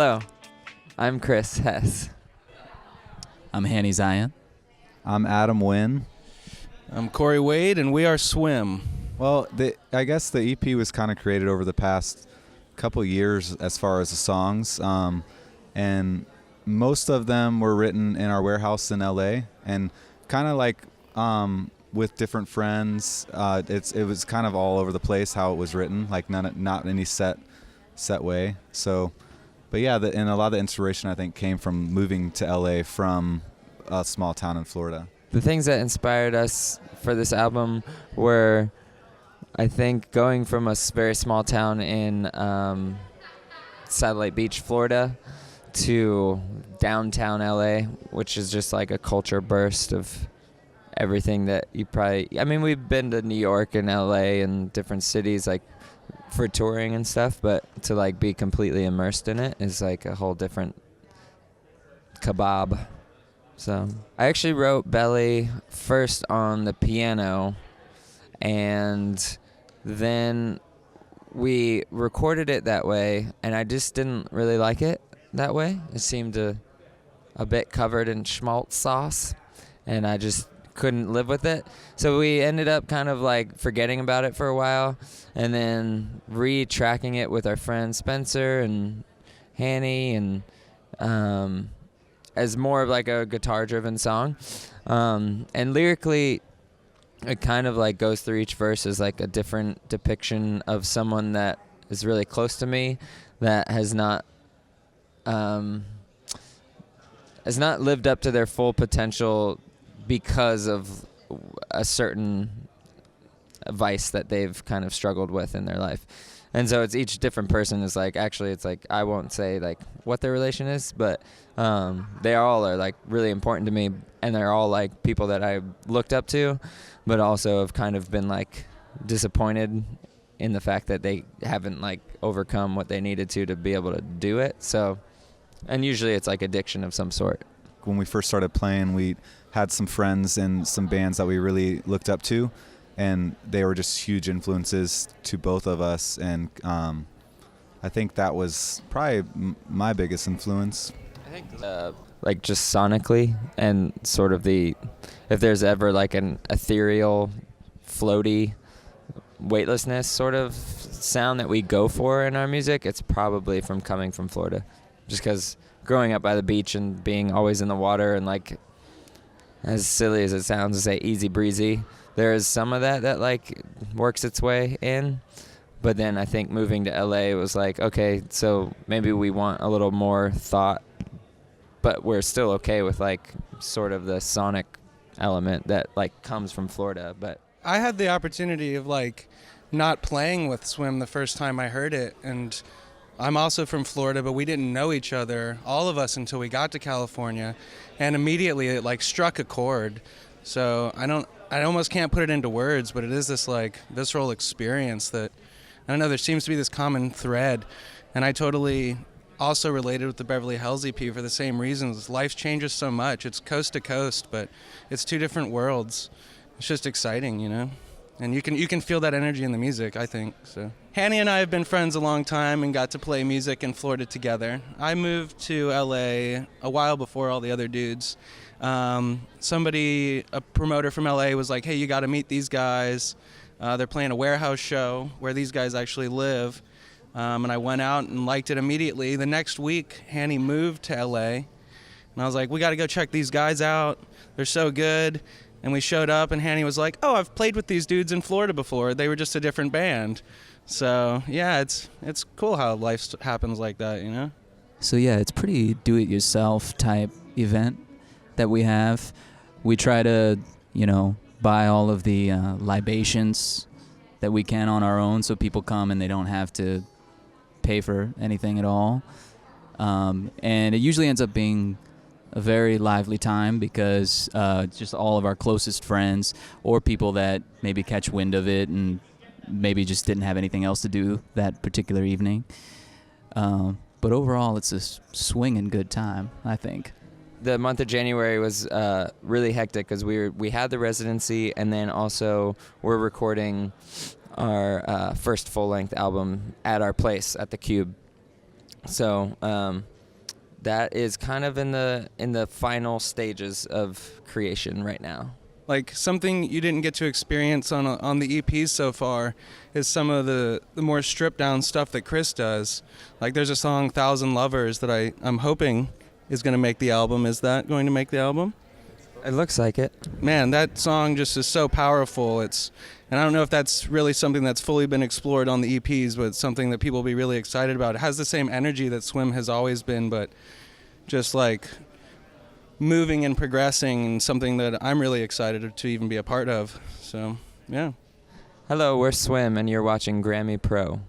Hello, I'm Chris Hess. I'm Hany Zayan. I'm Adam Winn. I'm Corey Waid, and we are Swimm. Well, I guess the EP was kind of created over the past couple years as far as the songs, and most of them were written in our warehouse in LA, and kind of like with different friends. It was kind of all over the place how it was written, like not any set way. So, but yeah, and a lot of the inspiration I think came from moving to LA from a small town in Florida. The things that inspired us for this album were, I think, going from a very small town in Satellite Beach, Florida, to downtown LA, which is just like a culture burst of everything that you probably... I mean, we've been to New York and LA and different cities like for touring and stuff, but to like be completely immersed in it is like a whole different kebab. So I actually wrote Belly first on the piano, and then we recorded it that way, and I just didn't really like it that way. It seemed a bit covered in schmaltz sauce, and I just couldn't live with it. So we ended up kind of like forgetting about it for a while, and then re-tracking it with our friends Spencer and Hany, and as more of like a guitar-driven song. And lyrically, it kind of like goes through each verse as like a different depiction of someone that is really close to me that has not lived up to their full potential because of a certain vice that they've kind of struggled with in their life. And so it's each different person is like, actually it's like, I won't say like what their relation is, but they all are like really important to me, and they're all like people that I looked up to, but also have kind of been like disappointed in the fact that they haven't like overcome what they needed to be able to do it. So, and usually it's like addiction of some sort. When we first started playing, we had some friends in some bands that we really looked up to, and they were just huge influences to both of us, and I think that was probably my biggest influence. I think like just sonically, and sort of if there's ever like an ethereal, floaty, weightlessness sort of sound that we go for in our music, it's probably from coming from Florida. Just because growing up by the beach and being always in the water, and like, as silly as it sounds to say easy breezy, there is some of that like works its way in. But then I think moving to LA was like, okay, so maybe we want a little more thought, but we're still okay with like sort of the sonic element that like comes from Florida. But I had the opportunity of like not playing with Swimm the first time I heard it, and I'm also from Florida, but we didn't know each other, all of us, until we got to California, and immediately it like struck a chord. So I almost can't put it into words, but it is this like visceral experience that, I don't know, there seems to be this common thread, and I totally also related with the Beverly Hells EP for the same reasons. Life changes so much. It's coast to coast, but it's two different worlds. It's just exciting, you know? And you can feel that energy in the music, I think. So Hany and I have been friends a long time and got to play music in Florida together. I moved to LA a while before all the other dudes. A promoter from LA was like, hey, you got to meet these guys. They're playing a warehouse show where these guys actually live. And I went out and liked it immediately. The next week, Hany moved to LA. And I was like, we got to go check these guys out. They're so good. And we showed up, and Hany was like, oh, I've played with these dudes in Florida before. They were just a different band. So, yeah, it's cool how life happens like that, you know? So yeah, it's pretty do-it-yourself type event that we have. We try to, buy all of the libations that we can on our own, so people come and they don't have to pay for anything at all. And it usually ends up being a very lively time because just all of our closest friends or people that maybe catch wind of it and maybe just didn't have anything else to do that particular evening. But overall, it's a swinging good time, I think. The month of January was really hectic because we had the residency, and then also we're recording our first full-length album at our place at the Cube. So that is kind of in the final stages of creation right now. Like something you didn't get to experience on the EPs so far is some of the more stripped down stuff that Chris does. Like there's a song "1,000 Lovers" that I'm hoping is going to make the album. Is that going to make the album? It looks like it. Man, that song just is so powerful. And I don't know if that's really something that's fully been explored on the EPs, but it's something that people will be really excited about. It has the same energy that Swimm has always been, but just like moving and progressing, and something that I'm really excited to even be a part of. So, yeah. Hello, we're Swimm, and you're watching Grammy Pro.